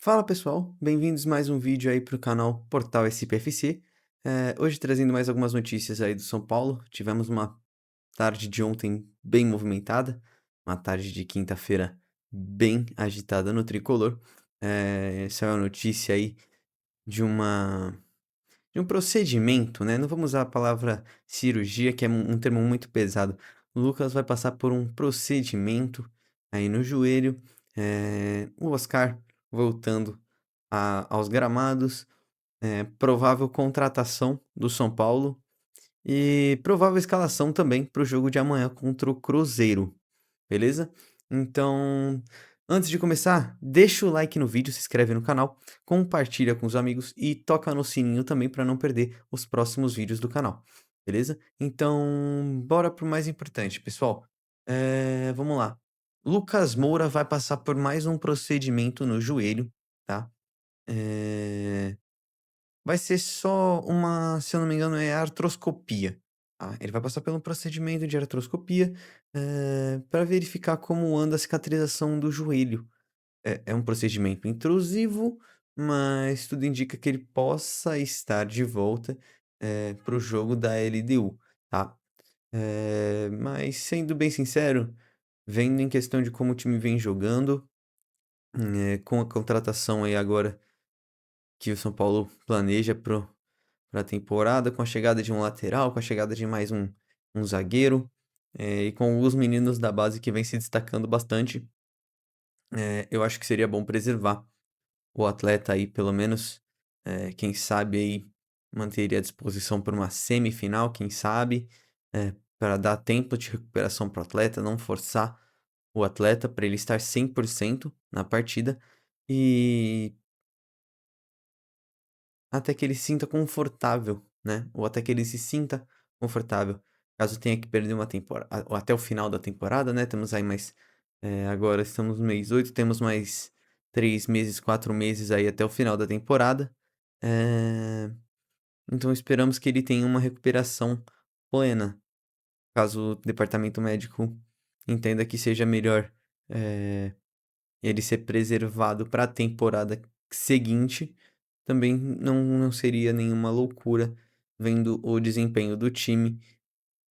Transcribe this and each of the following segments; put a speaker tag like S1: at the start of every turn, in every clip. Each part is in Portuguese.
S1: Fala pessoal, bem-vindos mais um vídeo aí para o canal Portal SPFC. Hoje trazendo mais algumas notícias aí do São Paulo. Tivemos uma tarde de ontem bem movimentada, uma tarde de quinta-feira bem agitada no tricolor. Essa é uma notícia aí de uma de um procedimento, né? Não vamos usar a palavra cirurgia, que é um termo muito pesado. O Lucas vai passar por um procedimento aí no joelho. O Oscar voltando aos gramados, provável contratação do São Paulo e provável escalação também para o jogo de amanhã contra o Cruzeiro, beleza? Então, antes de começar, deixa o like no vídeo, se inscreve no canal, compartilha com os amigos e toca no sininho também para não perder os próximos vídeos do canal, beleza? Então, bora pro mais importante, pessoal. Vamos lá. Lucas Moura vai passar por mais um procedimento no joelho, tá? Eh, Vai ser só uma, se eu não me engano, é artroscopia, tá. Ele vai passar pelo procedimento de artroscopia, pra verificar como anda a cicatrização do joelho. É um procedimento intrusivo, mas tudo indica que ele possa estar de volta, para o jogo da LDU, tá. Mas sendo bem sincero, vendo em questão de como o time vem jogando, com a contratação aí agora que o São Paulo planeja para a temporada, com a chegada de um lateral, com a chegada de mais um zagueiro, e com alguns meninos da base que vem se destacando bastante, eu acho que seria bom preservar o atleta aí, pelo menos, quem sabe aí manteria a disposição para uma semifinal, quem sabe, para dar tempo de recuperação para o atleta, não forçar o atleta para ele estar 100% na partida e até que ele se sinta confortável, né, ou até que ele se sinta confortável, caso tenha que perder uma temporada ou até o final da temporada, né, temos aí mais, agora estamos no mês 8, temos mais 3 meses, 4 meses aí até o final da temporada, eh, então esperamos que ele tenha uma recuperação plena, caso o departamento médico entenda que seja melhor, eh, ele ser preservado para a temporada seguinte, também não seria nenhuma loucura, vendo o desempenho do time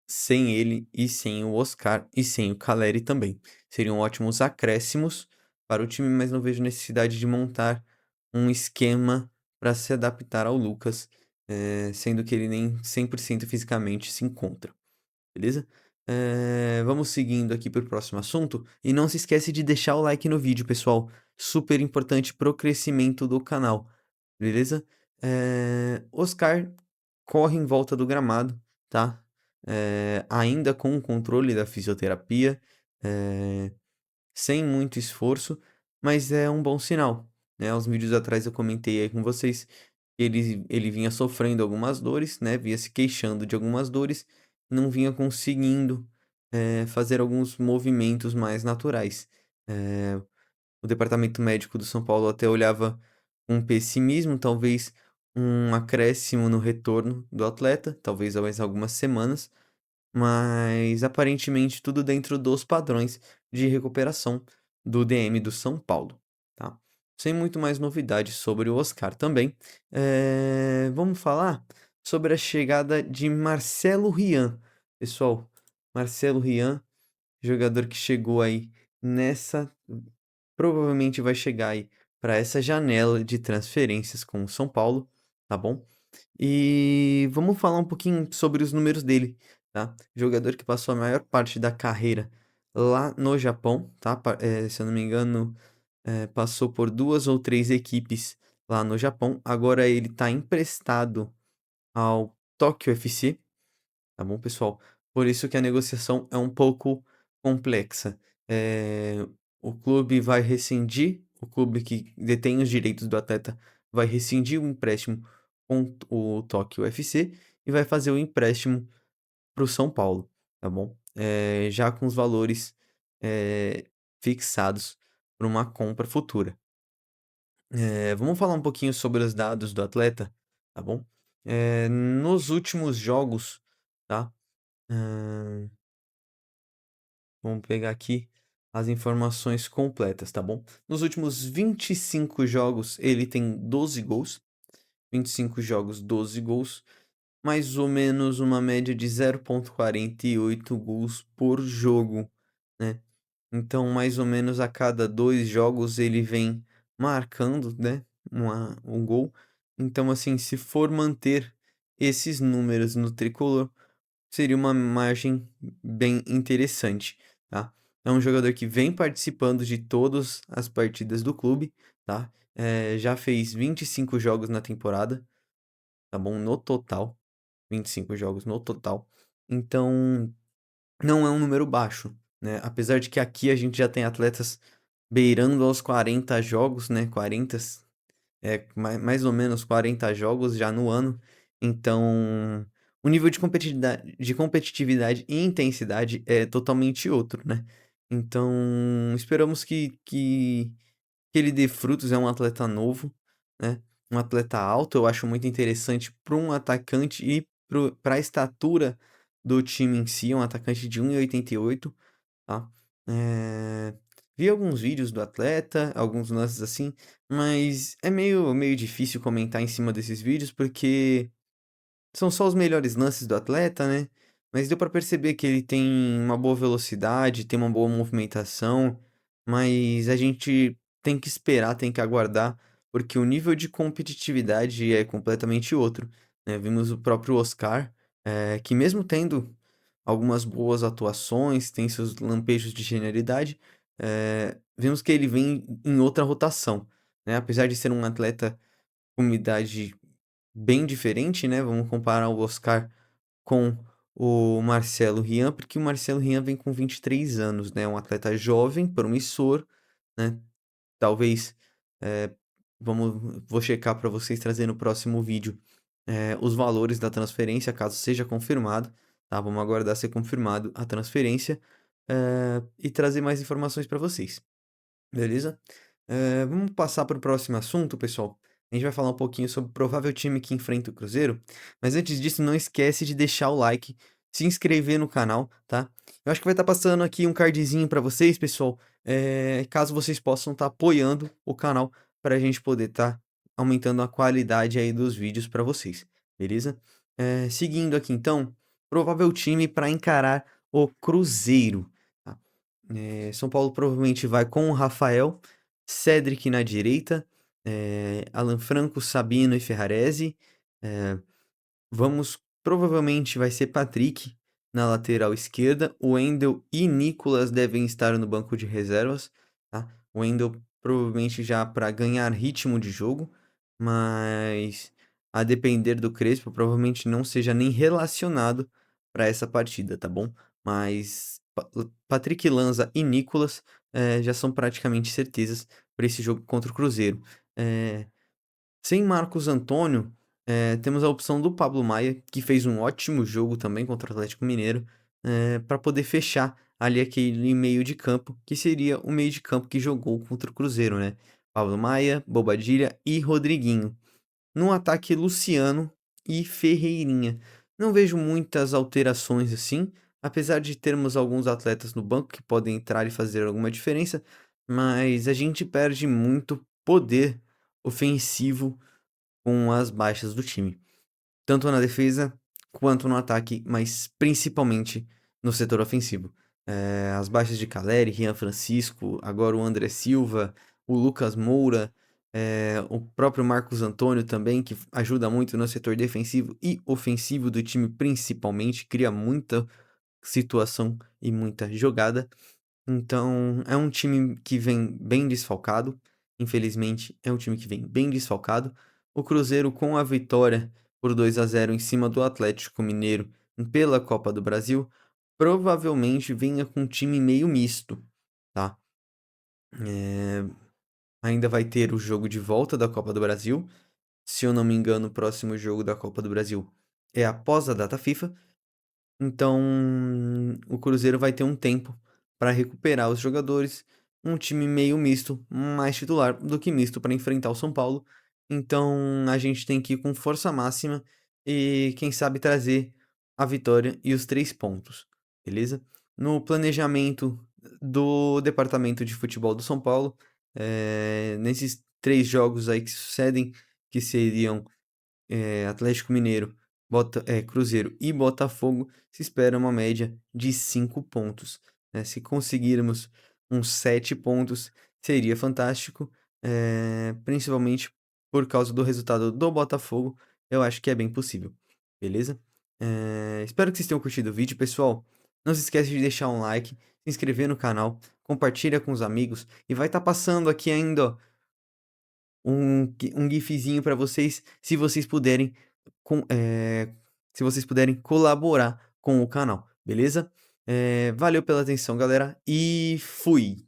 S1: sem ele e sem o Oscar e sem o Caleri também. Seriam ótimos acréscimos para o time, mas não vejo necessidade de montar um esquema para se adaptar ao Lucas, sendo que ele nem 100% fisicamente se encontra. Beleza? Vamos seguindo aqui para o próximo assunto. E não se esquece de deixar o like no vídeo, pessoal. Super importante pro crescimento do canal. Beleza? Oscar corre em volta do gramado, tá? Ainda com o controle da fisioterapia, eh, sem muito esforço, mas é um bom sinal, né? Uns vídeos atrás eu comentei aí com vocês que ele vinha sofrendo algumas dores, né? Vinha se queixando de algumas dores, não vinha conseguindo, fazer alguns movimentos mais naturais. Eh, o departamento médico do São Paulo até olhava com pessimismo, talvez um acréscimo no retorno do atleta, talvez mais algumas semanas, mas aparentemente tudo dentro dos padrões de recuperação do DM do São Paulo, tá? Sem muito mais novidades sobre o Oscar também, vamos falar sobre a chegada de Marcelo Rian. Pessoal, Marcelo Rian, jogador que chegou aí nessa provavelmente vai chegar aí para essa janela de transferências com o São Paulo, tá bom? E vamos falar um pouquinho sobre os números dele, tá? Jogador que passou a maior parte da carreira lá no Japão, tá? Se eu não me engano, passou por 2 ou 3 equipes lá no Japão. Agora ele está emprestado ao Tokyo FC, tá bom, pessoal? Por isso que a negociação é um pouco complexa. Eh, o clube que detém os direitos do atleta vai rescindir o empréstimo com o Tokyo FC e vai fazer o empréstimo para o São Paulo, tá bom? Já com os valores, fixados para uma compra futura. Vamos falar um pouquinho sobre os dados do atleta, tá bom? Nos últimos jogos, tá? Hã, vamos pegar aqui. as informações completas, tá bom? Nos últimos 25 jogos, ele tem 12 gols. 25 jogos, 12 gols. Mais ou menos uma média de 0,48 gols por jogo, né? Então, mais ou menos a cada 2 jogos ele vem marcando, né, um gol. Então, assim, se for manter esses números no tricolor, seria uma margem bem interessante, tá? É um jogador que vem participando de todas as partidas do clube, tá? Já fez 25 jogos na temporada, tá bom? No total, 25 jogos no total. Então, não é um número baixo, né? Apesar de que aqui a gente já tem atletas beirando aos 40 jogos, né? 40, mais ou menos 40 jogos já no ano. Então, o nível de competitividade e intensidade é totalmente outro, né? Então, esperamos que ele dê frutos. É um atleta novo, né? Um atleta alto, eu acho muito interessante para um atacante e para a estatura do time em si. É um atacante de 1,88, tá? Vi alguns vídeos do atleta, alguns lances assim, mas é meio difícil comentar em cima desses vídeos porque são só os melhores lances do atleta, né? Mas deu pra perceber que ele tem uma boa velocidade, tem uma boa movimentação, mas a gente tem que esperar, tem que aguardar, porque o nível de competitividade é completamente outro, né? Vimos o próprio Oscar, que mesmo tendo algumas boas atuações, tem seus lampejos de genialidade, vimos que ele vem em outra rotação, né? Apesar de ser um atleta com uma idade bem diferente, né? Vamos comparar o Oscar com o Marcelo Rian, porque o Marcelo Rian vem com 23 anos, né? Um atleta jovem, promissor, né? Talvez, eh, vou checar para vocês trazer no próximo vídeo, os valores da transferência, caso seja confirmado, tá? Vamos aguardar ser confirmado a transferência, e trazer mais informações para vocês. Beleza? Vamos passar para o próximo assunto, pessoal. A gente vai falar um pouquinho sobre o provável time que enfrenta o Cruzeiro. Mas antes disso, não esquece de deixar o like, se inscrever no canal, tá? Eu acho que vai estar passando aqui um cardzinho para vocês, pessoal. Caso vocês possam estar apoiando o canal para a gente poder estar aumentando a qualidade aí dos vídeos para vocês, beleza? Seguindo aqui então, provável time para encarar o Cruzeiro. Tá? São Paulo provavelmente vai com o Rafael, Cedric na direita, Alan Franco, Sabino e Ferrarese. eh, Vamos, provavelmente vai ser Patrick na lateral esquerda. O Wendel e Nicolas devem estar no banco de reservas, tá? O Wendel provavelmente já para ganhar ritmo de jogo, mas a depender do Crespo, provavelmente não seja nem relacionado para essa partida, tá bom? Mas Patrick Lanza e Nicolas já são praticamente certezas para esse jogo contra o Cruzeiro. Eh, Sem Marcos Antônio, temos a opção do Pablo Maia, que fez um ótimo jogo também contra o Atlético Mineiro, para poder fechar ali aquele meio de campo, que seria o meio de campo que jogou contra o Cruzeiro, né? Pablo Maia, Bobadilha e Rodriguinho. No ataque, Luciano e Ferreirinha. Não vejo muitas alterações assim, apesar de termos alguns atletas no banco que podem entrar e fazer alguma diferença, mas a gente perde muito poder ofensivo com as baixas do time, tanto na defesa quanto no ataque, mas principalmente no setor ofensivo. As baixas de Caleri, Rian Francisco, agora o André Silva, o Lucas Moura, o próprio Marcos Antônio também, que ajuda muito no setor defensivo e ofensivo do time, principalmente, cria muita situação e muita jogada. Então, é um time que vem bem desfalcado. Infelizmente, é um time que vem bem desfalcado. O Cruzeiro, com a vitória por 2-0 em cima do Atlético Mineiro pela Copa do Brasil, provavelmente venha com um time meio misto, tá? Eh, Ainda vai ter o jogo de volta da Copa do Brasil. Se eu não me engano, o próximo jogo da Copa do Brasil é após a data FIFA. Então, o Cruzeiro vai ter um tempo para recuperar os jogadores, um time meio misto, mais titular do que misto para enfrentar o São Paulo. Então, a gente tem que ir com força máxima e, quem sabe, trazer a vitória e os 3 pontos, beleza? No planejamento do departamento de futebol do São Paulo, nesses 3 jogos aí que sucedem, que seriam Atlético Mineiro, Cruzeiro e Botafogo, se espera uma média de 5 pontos, né. Se conseguirmos uns 7 pontos, seria fantástico, principalmente por causa do resultado do Botafogo, eu acho que é bem possível, beleza? Espero que vocês tenham curtido o vídeo, pessoal. Não se esquece de deixar um like, se inscrever no canal, compartilha com os amigos e vai estar passando aqui ainda, ó, um gifzinho para vocês, se vocês puderem com se vocês puderem colaborar com o canal, beleza? Valeu pela atenção, galera, e fui!